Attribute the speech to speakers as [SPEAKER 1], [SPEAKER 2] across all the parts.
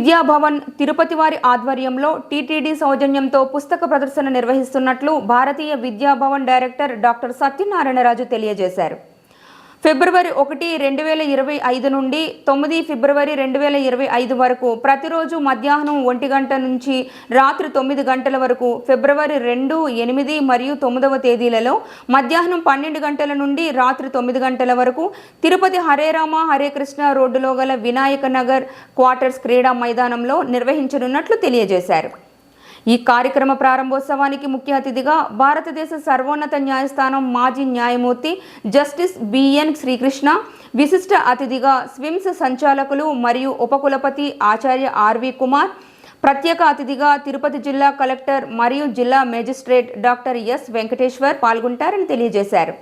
[SPEAKER 1] విద్యాభవన్ తిరుపతి వారి ఆధ్వర్యంలో టీటీడీ సౌజన్యంతో పుస్తక ప్రదర్శన నిర్వహిస్తున్నట్లు భారతీయ విద్యాభవన్ డైరెక్టర్ డాక్టర్ సత్యనారాయణరాజు తెలియజేశారు. ఫిబ్రవరి 1, 2025 నుండి 9 ఫిబ్రవరి 2025 వరకు ప్రతిరోజు మధ్యాహ్నం 1 గంట నుంచి రాత్రి 9 గంటల వరకు, ఫిబ్రవరి 2, 8 మరియు 9వ తేదీలలో మధ్యాహ్నం 12 గంటల నుండి రాత్రి 9 గంటల వరకు తిరుపతి హరేరామ హరే కృష్ణ రోడ్డులో గల వినాయక నగర్ క్వార్టర్స్ క్రీడా మైదానంలో నిర్వహించనున్నట్లు తెలియజేశారు. ఈ కార్యక్రమ ప్రారంభోత్సవానికి ముఖ్య అతిథిగా భారతదేశ సర్వోన్నత న్యాయస్థానం మాజీ న్యాయమూర్తి జస్టిస్ బిఎన్ శ్రీకృష్ణ, విశిష్ట అతిథిగా స్విమ్స్ సంచాలకులు మరియు ఉపకులపతి ఆచార్య ఆర్వి కుమార్, ప్రత్యేక అతిథిగా తిరుపతి జిల్లా కలెక్టర్ మరియు జిల్లా మేజిస్ట్రేట్ డాక్టర్ ఎస్ వెంకటేశ్వర్ పాల్గొంటారని తెలియజేశారు.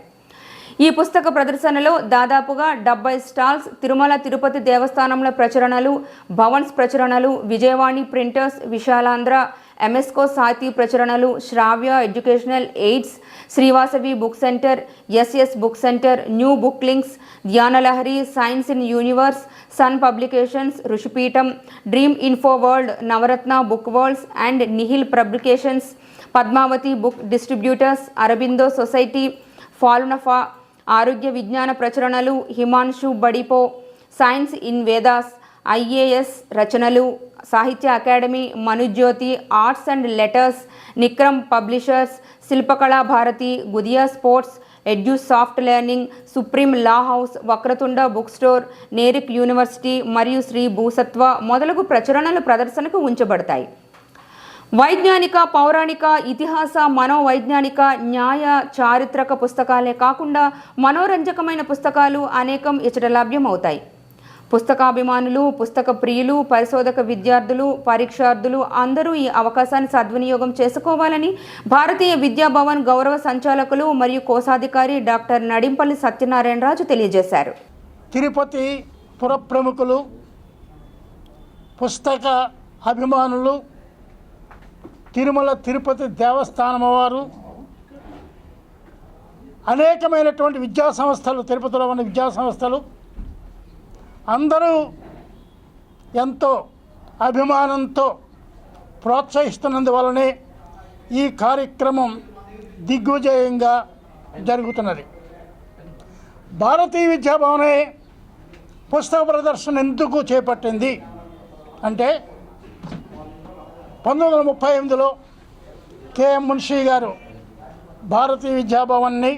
[SPEAKER 1] ఈ పుస్తక ప్రదర్శనలో దాదాపుగా 70 స్టాల్స్, తిరుమల తిరుపతి దేవస్థానంల ప్రచురణలు, భవన్స్ ప్రచురణలు, విజయవాణి ప్రింటర్స్, విశాలాంధ్ర, ఎంఎస్కో సాహితీ ప్రచురణలు, Sravya educational aids, Srivasavi book centre, SS book centre, new book links, Dhyanalahari, science in universe, sun publications, Rushipeetham, dream info world, Navaratna book worlds and నిహిల్ publications, Padmavathi book distributors, Aurobindo society, ఫాలునఫా, ఆరోగ్య విజ్ఞాన ప్రచురణలు, హిమాన్షు బడిపో, సైన్స్ ఇన్ వేదాస్, ఐఏఎస్ రచనలు, Sahitya Akademi, Manujyothi, arts and letters, నిక్రమ్ publishers, Shilpakala Bharathi, గుదియా sports, edu soft learning, supreme law house, Vakratunda book store, నేరిక్ university మరియు శ్రీ భూసత్వ మొదలగు ప్రచురణలు ప్రదర్శనకు ఉంచబడతాయి. వైజ్ఞానిక, పౌరాణిక, ఇతిహాస, మనోవైజ్ఞానిక, న్యాయ, చారిత్రక పుస్తకాలే కాకుండా మనోరంజకమైన పుస్తకాలు అనేకం ఇచ్చట లభ్యమవుతాయి. పుస్తకాభిమానులు, పుస్తక ప్రియులు, పరిశోధక విద్యార్థులు, పరీక్షార్థులు అందరూ ఈ అవకాశాన్ని సద్వినియోగం చేసుకోవాలని భారతీయ విద్యాభవన్ గౌరవ సంచాలకులు మరియు కోశాధికారి డాక్టర్ నడింపల్లి సత్యనారాయణరాజు తెలియజేశారు.
[SPEAKER 2] తిరుపతి పుర ప్రముఖులు, పుస్తక అభిమానులు, తిరుమల తిరుపతి దేవస్థానం వారు, అనేకమైనటువంటి విద్యా సంస్థలు, తిరుపతిలో ఉన్న విద్యా సంస్థలు అందరూ ఎంతో అభిమానంతో ప్రోత్సహిస్తున్నందువలనే ఈ కార్యక్రమం దిగ్విజయంగా జరుగుతున్నది. భారతీయ విద్యాభవనే పుస్తక ప్రదర్శన ఎందుకు చేపట్టింది అంటే 1938లో కెఎం మున్షీ గారు భారతీయ విద్యాభవన్ని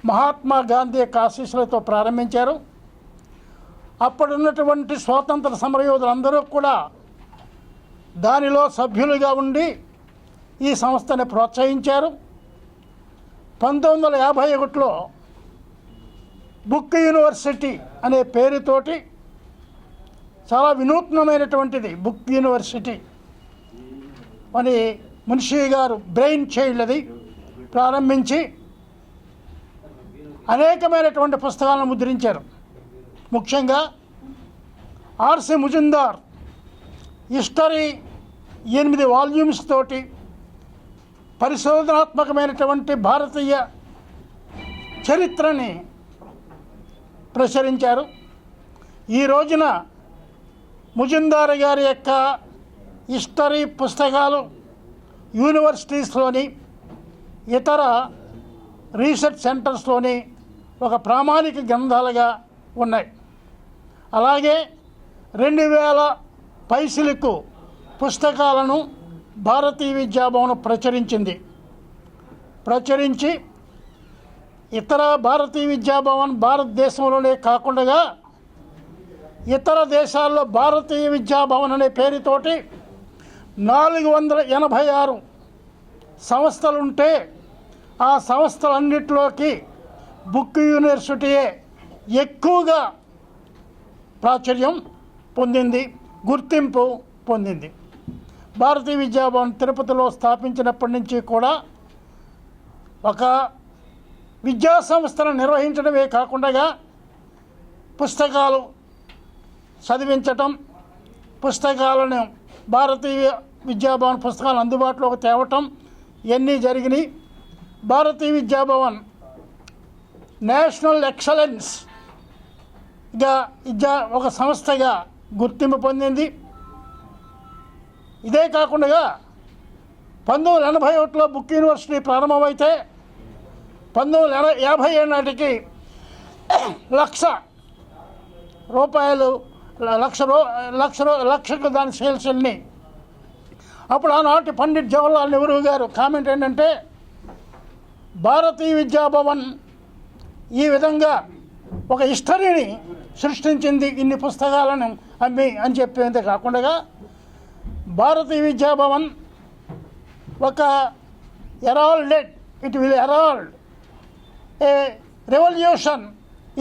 [SPEAKER 2] మహాత్మా గాంధీ యొక్క ఆశీస్సులతో ప్రారంభించారు. అప్పుడున్నటువంటి స్వాతంత్ర సమరయోధులందరూ కూడా దానిలో సభ్యులుగా ఉండి ఈ సంస్థని ప్రోత్సహించారు. 1951లో బుక్ యూనివర్సిటీ అనే పేరుతోటి చాలా వినూత్నమైనటువంటిది బుక్ యూనివర్సిటీ అని మున్షీ గారు బ్రెయిన్ చైల్డ్ అది ప్రారంభించి అనేకమైనటువంటి పుస్తకాలను ముద్రించారు. ముఖ్యంగా ఆర్సి ముజుందార్ హిస్టరీ 8 వాల్యూమ్స్ తోటి పరిశోధనాత్మకమైనటువంటి భారతీయ చరిత్రని ప్రచురించారు. ఈ రోజున ముజుందార్ గారి యొక్క హిస్టరీ పుస్తకాలు యూనివర్సిటీస్లోని, ఇతర రీసెర్చ్ సెంటర్స్లోని ఒక ప్రామాణిక గ్రంథాలుగా ఉన్నాయి. అలాగే 2000 పైసలకు పుస్తకాలను భారతీయ విద్యాభవన్ ప్రచురించి ఇతర భారతీయ విద్యాభవన్ భారతదేశంలోనే కాకుండా ఇతర దేశాల్లో భారతీయ విద్యాభవన్ అనే పేరుతోటి 486 సంస్థలుంటే ఆ సంస్థలన్నిటిలోకి బుక్ యూనివర్సిటీయే ఎక్కువగా ప్రాచుర్యం పొందింది, గుర్తింపు పొందింది. భారతీయ విద్యాభవన్ తిరుపతిలో స్థాపించినప్పటి నుంచి కూడా ఒక విద్యా సంస్థను నిర్వహించడమే కాకుండా పుస్తకాలు చదివించటం, పుస్తకాలను భారతీయ విద్యాభవన్ పుస్తకాలు అందుబాటులోకి తేవటం ఇవన్నీ జరిగినాయి. భారతీయ విద్యాభవన్ నేషనల్ ఎక్సలెన్స్గా ఒక సంస్థగా గుర్తింపు పొందింది. ఇదే కాకుండా 1981లో బుక్ యూనివర్సిటీ ప్రారంభమైతే 1957 నాటికి లక్షకు దాని సేల్స్ వెళ్ళి అప్పుడు ఆనాటి పండిట్ జవహర్లాల్ నెహ్రూ గారు కామెంట్ ఏంటంటే భారతీయ విద్యాభవన్ ఈ విధంగా ఒక హిస్టరీని సృష్టించింది ఇన్ని పుస్తకాలను అమ్మి అని చెప్పేంతే కాకుండా భారతీయ విద్యాభవన్ ఒక it will herald a revolution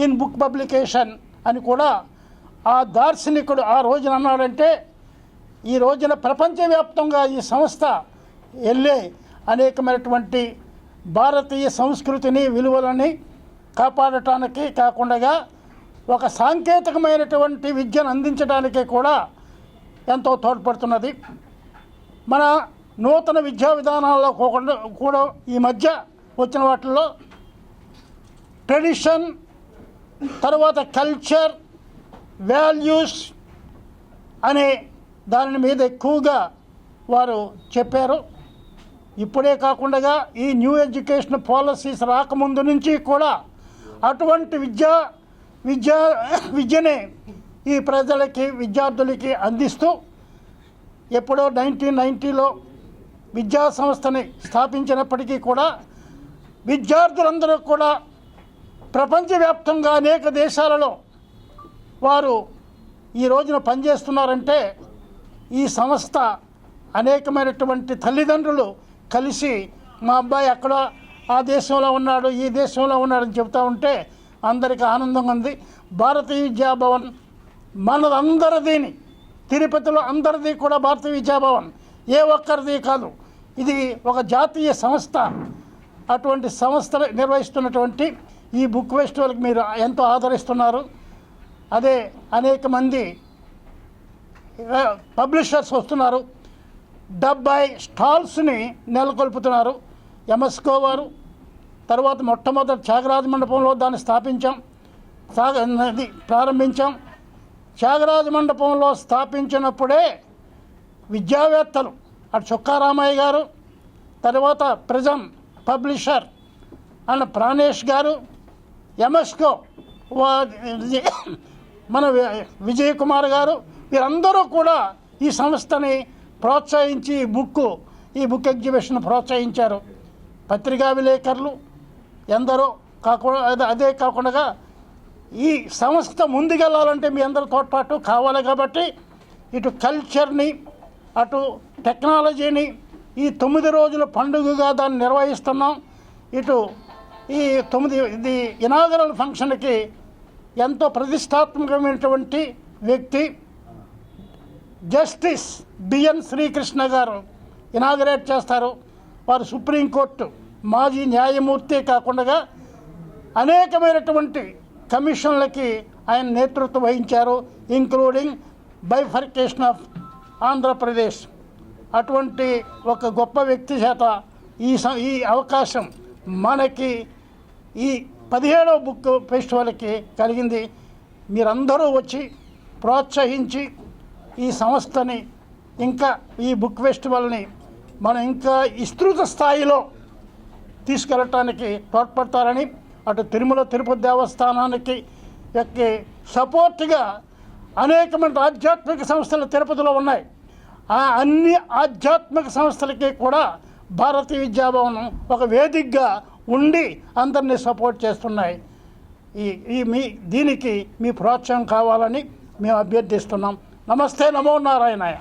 [SPEAKER 2] in book publication అని కూడా ఆ దార్శనికుడు ఆ రోజున అన్నాడంటే ఈ రోజున ప్రపంచవ్యాప్తంగా ఈ సంస్థ వెళ్ళే అనేకమైనటువంటి భారతీయ సంస్కృతిని విలువలని కాపాడటానికి కాకుండా ఒక సాంకేతికమైనటువంటి విద్యను అందించడానికి కూడా ఎంతో తోడ్పడుతున్నది. మన నూతన విద్యా విధానాల్లో కూడా ఈ మధ్య వచ్చిన వాటిల్లో ట్రెడిషన్, తర్వాత కల్చర్, వాల్యూస్ అనే దాని మీద ఎక్కువగా వారు చెప్పారు. ఇప్పుడే కాకుండా ఈ న్యూ ఎడ్యుకేషన్ పాలసీస్ రాకముందు నుంచి కూడా అటువంటి విద్యనే ఈ ప్రజలకి విద్యార్థులకి అందిస్తూ ఎప్పుడో 1990లో విద్యా సంస్థని స్థాపించినప్పటికీ కూడా విద్యార్థులందరూ కూడా ప్రపంచవ్యాప్తంగా అనేక దేశాలలో వారు ఈ రోజున పనిచేస్తున్నారంటే ఈ సంస్థ అనేకమైనటువంటి తల్లిదండ్రులు కలిసి మా అబ్బాయి అక్కడ ఆ దేశంలో ఉన్నాడు, ఈ దేశంలో ఉన్నాడని చెబుతూ ఉంటే అందరికీ ఆనందంగా ఉంది. భారతీయ విద్యాభవన్ మనదందరిదీని, తిరుపతిలో అందరిది కూడా భారతీయ విద్యాభవన్, ఏ ఒక్కరిది కాదు. ఇది ఒక జాతీయ సంస్థ. అటువంటి సంస్థ నిర్వహిస్తున్నటువంటి ఈ బుక్ ఫెస్టివల్కి మీరు ఎంతో ఆదరిస్తున్నారు. అదే అనేక మంది పబ్లిషర్స్ వస్తున్నారు, 70 స్టాల్స్ని నెలకొల్పుతున్నారు. ఎంఎస్కో వారు తర్వాత మొట్టమొదటి త్యాగరాజ మండపంలో దాన్ని ప్రారంభించాం. త్యాగరాజ మండపంలో స్థాపించినప్పుడే విద్యావేత్తలు అటు చుక్కారామయ్య గారు, తర్వాత ప్రిజం పబ్లిషర్ అన్న ప్రాణేష్ గారు, ఎంఎస్కో మన విజయ్ కుమార్ గారు, వీరందరూ కూడా ఈ సంస్థని ప్రోత్సహించి ఈ బుక్ ఎగ్జిబిషన్ ప్రోత్సహించారు. పత్రికా విలేకరులు ఎందరో అదే కాకుండా ఈ సంస్థ ముందుకెళ్ళాలంటే మీ అందరి తోడ్పాటు కావాలి. కాబట్టి ఇటు కల్చర్ని అటు టెక్నాలజీని ఈ 9 రోజుల పండుగగా దాన్ని నిర్వహిస్తున్నాం. ఇటు ఈ ఇది ఇనాగరల్ ఫంక్షన్కి ఎంతో ప్రతిష్టాత్మకమైనటువంటి వ్యక్తి జస్టిస్ బిఎన్ శ్రీకృష్ణ గారు ఇనాగరేట్ చేస్తారు. వారు సుప్రీంకోర్టు మాజీ న్యాయమూర్తి కాకుండా అనేకమైనటువంటి కమిషన్లకి ఆయన నేతృత్వం వహించారు, ఇంక్లూడింగ్ బైఫర్కేషన్ ఆఫ్ ఆంధ్రప్రదేశ్. అటువంటి ఒక గొప్ప వ్యక్తి చేత ఈ అవకాశం మనకి ఈ 17వ బుక్ ఫెస్టివల్కి కలిగింది. మీరందరూ వచ్చి ప్రోత్సహించి ఈ సంస్థని ఇంకా ఈ బుక్ ఫెస్టివల్ని మనం ఇంకా విస్తృత స్థాయిలో తీసుకెళ్ళటానికి తోడ్పడతారని అటు తిరుపతి దేవస్థానానికి సపోర్ట్గా అనేకమైన ఆధ్యాత్మిక సంస్థలు తిరుపతిలో ఉన్నాయి. ఆ అన్ని ఆధ్యాత్మిక సంస్థలకి కూడా భారతీయ విద్యాభవన్ ఒక వేదికగా ఉండి అందరినీ సపోర్ట్ చేస్తున్నాయి. దీనికి మీ ప్రోత్సాహం కావాలని మేము అభ్యర్థిస్తున్నాం. నమస్తే, నమో నారాయణాయ.